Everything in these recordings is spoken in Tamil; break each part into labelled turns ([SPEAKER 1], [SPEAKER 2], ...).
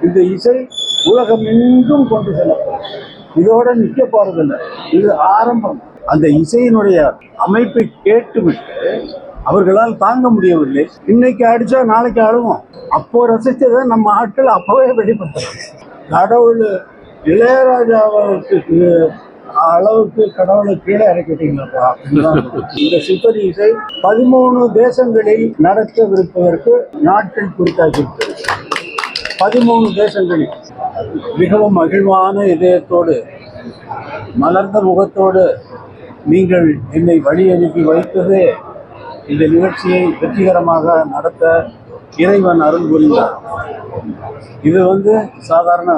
[SPEAKER 1] இந்த இசை உலகம் எங்கும் கொண்டு செல்லப்படும். இதோட நிற்க போறதில்லை, இது ஆரம்பம். அந்த இசையினுடைய அமைப்பை கேட்டுவிட்டு அவர்களால் தாங்க முடியவில்லை. இன்னைக்கு அடிச்சா நாளைக்கு அழுவோம். அப்போ ரசிச்சதை நம்ம ஆட்கள் அப்பவே வெளிப்படுத்துறோம். கடவுள் இளையராஜாவுக்கு அளவுக்கு கடவுளை கீழே இறக்கிட்டீங்களா? இந்த சிம்பனி இசை 13 தேசங்களில் நடத்தவிருப்பதற்கு நாட்கள் குறித்தாக்கிட்டு 13 தேசங்களில் மிகவும் மகிழ்வான இதயத்தோடு மலர்ந்த முகத்தோடு நீங்கள் என்னை வழி அனுப்பி வைத்தது இந்த நிகழ்ச்சியை வெற்றிகரமாக நடத்த இறைவன் அருள் புரிந்தார். இது சாதாரண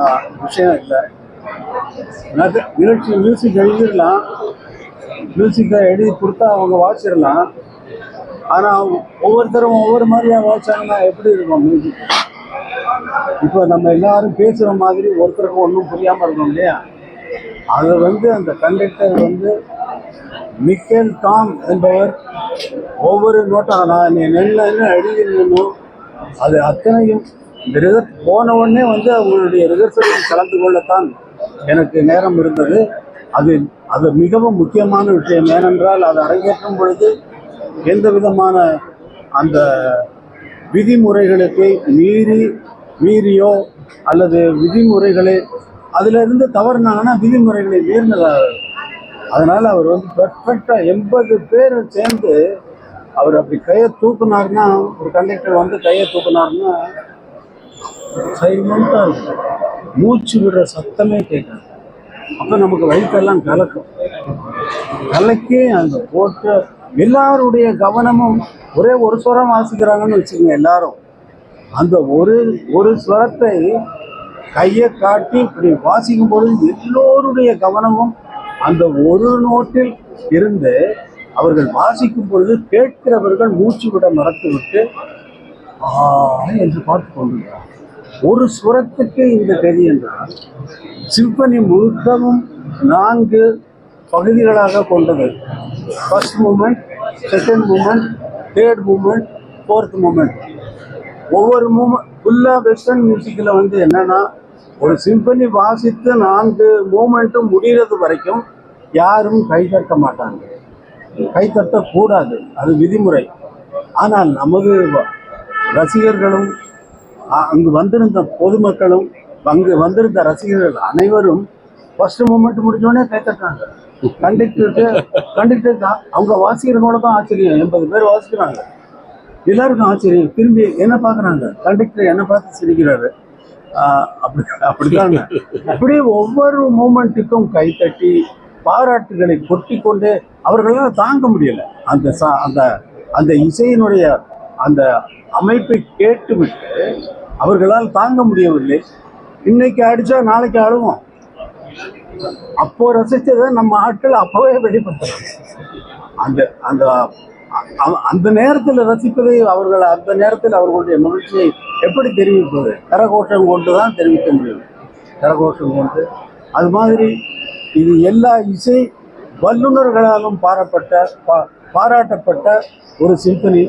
[SPEAKER 1] விஷயம் இல்லை. நிகழ்ச்சி மியூசிக் எழுதிடலாம், மியூசிக்கை எழுதி கொடுத்தா அவங்க வாசிடலாம். ஆனால் ஒவ்வொருத்தரும் ஒவ்வொரு மாதிரியாக வாசிச்சாங்கன்னா எப்படி இருக்கும் மியூசிக்? இப்போ நம்ம எல்லாரும் பேசுகிற மாதிரி ஒருத்தருக்கு ஒன்றும் புரியாமல் இருக்கணும் இல்லையா? அது அந்த கண்டக்டர் மிக்கேல் டாம் என்பவர் ஒவ்வொரு நோட்டாக நான் என்ன எழுதிடணும் அது அத்தனையும் இந்த போன உடனே அவங்களுடைய ரிஹர்சலில் கலந்து கொள்ளத்தான் எனக்கு நேரம் இருந்தது. அது மிகவும் முக்கியமான விஷயம். ஏனென்றால் அது அரங்கேற்றும் பொழுது எந்த விதமான அந்த விதிமுறைகளுக்கு மீறியோ அல்லது விதிமுறைகளை அதிலிருந்து தவறுனாங்கன்னா விதிமுறைகளை மீறினதாக. அதனால் அவர் பெர்ஃபெக்டாக 80 பேர் சேர்ந்து அவர் அப்படி கையை தூக்குனாருன்னா, ஒரு கண்டக்டர் கையை தூக்குனாருன்னா சைலண்டாக இருக்கும், மூச்சு விடுற சத்தமே கேட்காது. அப்போ நமக்கு வயிற்றெல்லாம் கலக்கி அந்த போட்டு எல்லாருடைய கவனமும் ஒரே ஒரு ஸ்வரம் வாசிக்கிறாங்கன்னு வச்சுக்கோங்க. எல்லாரும் அந்த ஒரு ஸ்வரத்தை கையை காட்டி இப்படி வாசிக்கும் பொழுது எல்லோருடைய கவனமும் அந்த ஒரு நோட்டில் இருந்து அவர்கள் வாசிக்கும் பொழுது கேட்கிறவர்கள் மூச்சு விட மறந்துவிட்டு என்று பார்த்து கொண்டிருக்கிறார். ஒரு சுரத்துக்கு இந்த கதி என்றால் சிம்பனி முழுக்கவும் 4 பகுதிகளாக கொண்டது. First moment, second moment, third moment, fourth moment. ஒவ்வொரு மூமெண்ட் ஃபுல்லாக வெஸ்டர்ன் மியூசிக்கில் என்னன்னா ஒரு சிம்பனி வாசித்து 4 மூமெண்ட்டும் முடிகிறது வரைக்கும் யாரும் கைதட்ட மாட்டாங்க, கைதட்டக்கூடாது, அது விதிமுறை. ஆனால் நமது ரசிகர்களும் அங்கு வந்திருந்த பொதுமக்களும் அங்கு வந்திருந்த ரசிகர்கள் அனைவரும் ஃபர்ஸ்ட் மூமெண்ட் முடிஞ்சோடனே கைத்தட்டாங்க. கண்டக்டர் தான் அவங்க வாசிக்கிறவங்களோட தான் ஆச்சரியம். 80 பேர் வாசிக்கிறாங்க, எல்லாருக்கும் ஆச்சரியம். திரும்பி என்ன பார்க்குறாங்க, கண்டக்டர் என்ன பார்த்து சிரிக்கிறாரு. அப்படித்தாங்க. அப்படியே ஒவ்வொரு மூமெண்ட்டுக்கும் கைத்தட்டி பாராட்டுகளை கொட்டி கொண்டு அவர்களால் தாங்க முடியல. அந்த இசையினுடைய அந்த அமைப்பை கேட்டுவிட்டு அவர்களால் தாங்க முடியவில்லை. இன்னைக்கு அடிச்சா நாளைக்கு அழுவோம். அப்போ ரசித்ததை நம்ம ஆட்கள் அப்பவே வெளிப்படுத்துறாங்க. அந்த நேரத்தில் ரசிப்பதை அவர்கள் அந்த நேரத்தில் அவர்களுடைய மகிழ்ச்சியை எப்படி தெரிவிப்பது? கரகோஷம் கொண்டு தான் தெரிவிக்க முடியும். கரகோஷம் கொண்டு அது மாதிரி இது எல்லா இசை வல்லுநர்களாலும் பாராட்டப்பட்ட ஒரு சிம்பனி.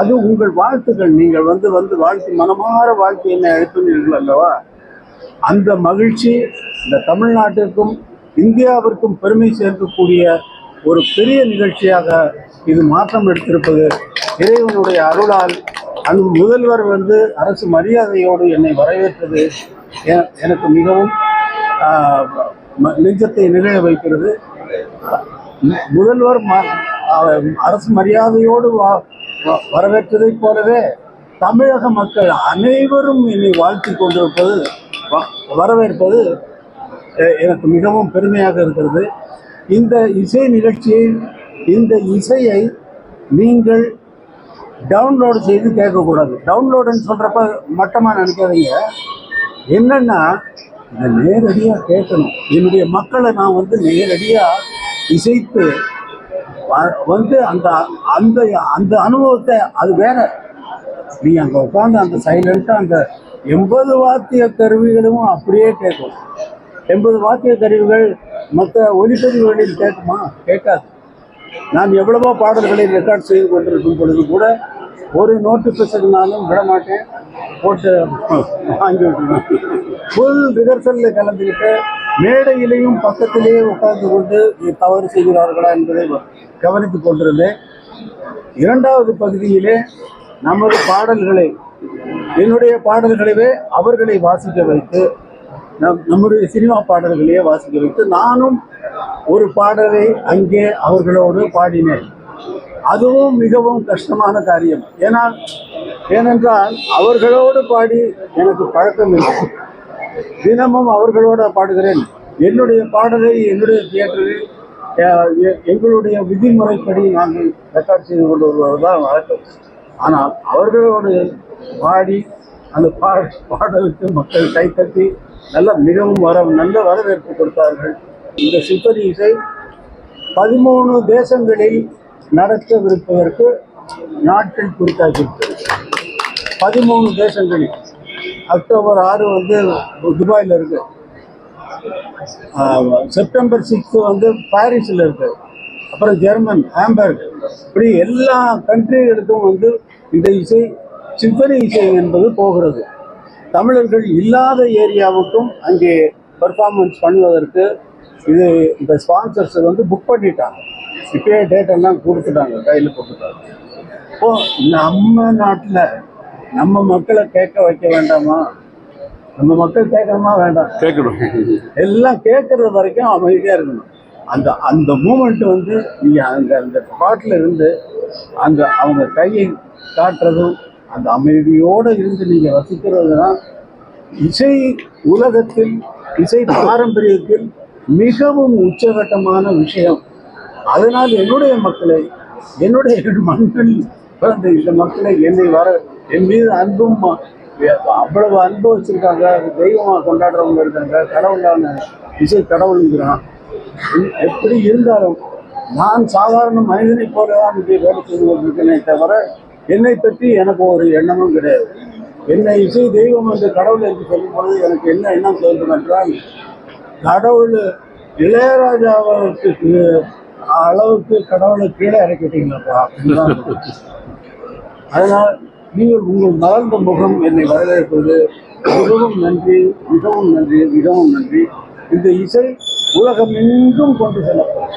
[SPEAKER 1] அது உங்கள் வாழ்த்துக்கள். நீங்கள் வாழ்த்து மனமாற வாழ்த்து என்னை அழைப்பினீர்கள் அல்லவா? அந்த மகிழ்ச்சி இந்த தமிழ்நாட்டிற்கும் இந்தியாவிற்கும் பெருமை சேர்க்கக்கூடிய ஒரு பெரிய நிகழ்ச்சியாக இது மாற்றம் எடுத்திருப்பது இறைவனுடைய அருளால். அந்த முதல்வர் அரசு மரியாதையோடு என்னை வரவேற்றது எனக்கு மிகவும் நெஞ்சத்தை நிகழ வைக்கிறது. முதல்வர் அரசு மரியாதையோடு வரவேற்றதைப் போலவே தமிழக மக்கள் அனைவரும் என்னை வாழ்த்தி கொண்டிருப்பது, வரவேற்பது எனக்கு மிகவும் பெருமையாக இருக்கிறது. இந்த இசை நிகழ்ச்சியை, இந்த இசையை நீங்கள் டவுன்லோடு செய்து கேட்கக்கூடாது. டவுன்லோடுன்னு சொல்கிறப்ப மட்டமாக நினைக்காதீங்க. என்னென்னா இதை நேரடியாக கேட்கணும். என்னுடைய மக்களை நான் நேரடியாக இசைத்து அந்த அந்த அந்த அனுபவத்தை, அது வேற. நீங்கள் அங்கே உட்காந்து அந்த சைலண்ட்டாக அந்த 80 வாத்திய கருவிகளும் அப்படியே கேட்கும். 80 வாத்திய கருவிகள் மற்ற ஒலிப்பதிவுகளில் கேட்குமா? கேட்காது. நான் எவ்வளவோ பாடல்களை ரெக்கார்ட் செய்து கொண்டிருக்கும் பொழுது கூட ஒரு நோட்டு பிசகுனாலும் விடமாட்டேன். போட்டு வாங்கி விட்டுருவேன். ஃபுல் ரிஹர்சலில் கலந்துக்கிட்டு மேடையிலையும் பக்கத்திலேயே உட்கார்ந்து கொண்டு தவறு செய்கிறார்களா என்பதை கவனித்துக் கொண்டிருந்தேன். இரண்டாவது பகுதியிலே நமது பாடல்களை, என்னுடைய பாடல்களவே அவர்களை வாசிக்க வைத்து, நம்முடைய சினிமா பாடல்களையே வாசிக்க வைத்து நானும் ஒரு பாடலை அங்கே அவர்களோடு பாடினேன். அதுவும் மிகவும் கஷ்டமான காரியம். ஏனென்றால் அவர்களோடு பாடி எனக்கு பழக்கம் இல்லை. தினமும் அவர்களோடு பாடுகிறேன். என்னுடைய பாடலை என்னுடைய தியேட்டரில் எங்களுடைய விதிமுறைப்படி நாங்கள் ரெக்கார்ட் செய்து கொண்டு வருவதுதான் வழக்கம். ஆனால் அவர்களோடு பாடி அந்த பாடலுக்கு மக்கள் கைத்தட்டி மிகவும் நல்ல வரவேற்பு கொடுத்தார்கள். இந்த சிம்பனி இசை 13 தேசங்களில் நடத்தவிருப்பதற்கு நாட்கள் குறித்தாக்கியிருக்கிறது. 13 தேசங்களில். அக்டோபர் 6 துபாயில் இருக்கு, செப்டம்பர் 6 பாரிஸில் இருக்கு, அப்புறம் ஜெர்மன் ஹாம்பர்க், இப்படி எல்லா கண்ட்ரிகளுக்கும் இந்த இசை சிம்பனி இசை என்பது போகிறது. தமிழர்கள் இல்லாத ஏரியாவுக்கும் அங்கே பெர்ஃபார்மன்ஸ் பண்ணுவதற்கு இந்த ஸ்பான்சர்ஸ் புக் பண்ணிட்டாங்க. இப்பயே டேட் எல்லாம் கொடுத்துட்டாங்க, கையில் போட்டுட்டாங்க. இப்போ நம்ம நாட்டில் நம்ம மக்களை கேட்க வைக்க வேண்டாமா? நம்ம மக்கள் கேட்கணுமா வேண்டாம்? கேட்கணும். எல்லாம் கேட்கறது வரைக்கும் அமைதியாக இருக்கணும். அந்த மூமெண்ட் நீங்கள் அந்த ஸ்பாட்டில் இருந்து அவங்க கையை காட்டுறதும் அந்த அமைதியோடு இருந்து நீங்கள் ரசிக்கிறது தான் இசை உலகத்தில், இசை பாரம்பரியத்தில் மிகவும் உச்சகட்டமான விஷயம். அதனால் என்னுடைய மக்களை, என்னுடைய மண்ணில் பிறந்த இந்த மக்களை என் மீது அன்பும் அவ்வளவு அன்பு வச்சுருக்காங்க. தெய்வமாக கொண்டாடுறவங்க இருக்காங்க. கடவுளான இசை கடவுளுங்கிறான். எப்படி இருந்தாலும் நான் சாதாரண மனிதனை போல தான் இங்கே வேலை செய்து கொண்டிருக்கேனே தவிர என்னை பற்றி எனக்கு ஒரு எண்ணமும் கிடையாது. என்னை இசை தெய்வம் என்று கடவுள் என்று சொல்லும் பொழுது எனக்கு என்ன எண்ணம் தோன்றும் என்றால், கடவுள் இளையராஜாவுக்கு அளவுக்கு கடவுளை கீழே இறக்கிட்டீங்களப்பா அப்படின்னு. அதனால் நீங்கள் உங்கள் மலர்ந்த முகம் என்னை வரவேற்பது மிகவும் நன்றி, மிகவும் நன்றி, மிகவும் நன்றி. இந்த இசை உலகம் எங்கும் கொண்டு செல்லப்படும்.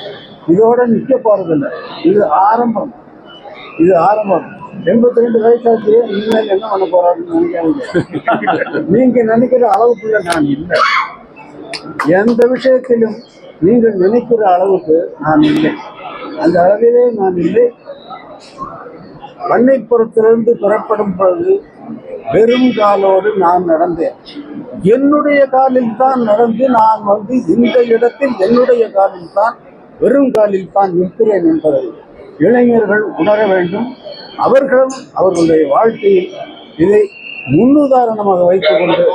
[SPEAKER 1] இதோட நிற்க போறதில்லை. இது ஆரம்பம். 82 வயசாச்சு, இனிமேல் என்ன பண்ண போறாருன்னு நினைக்காதீங்க. நீங்க நினைக்கிற அளவுக்குள்ள நான் இல்லை. எந்த விஷயத்திலும் நீங்கள் நினைக்கிற அளவுக்கு நான் இல்லை. அந்த அளவிலே நான் இல்லை. பண்ணைப்புறத்திலிருந்து புறப்படும் பொழுது வெறும் காலோடு நான் நடந்தேன். என்னுடைய காலில் தான் நடந்து நான் இந்த இடத்தில் என்னுடைய காலில் தான், வெறும் காலில் தான் நிற்கிறேன் என்பதை இளைஞர்கள் உணர வேண்டும். அவர்களும் அவர்களுடைய வாழ்க்கையில் இதை முன்னுதாரணமாக வைத்துக்கொண்டு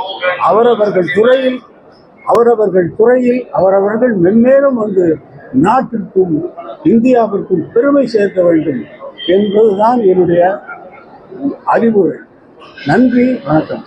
[SPEAKER 1] அவரவர்கள் துறையில் அவரவர்கள் மென்மேலும் நாட்டிற்கும் இந்தியாவிற்கும் பெருமை சேர்க்க வேண்டும் என்பதுதான் என்னுடைய அறிவுரை. நன்றி, வணக்கம்.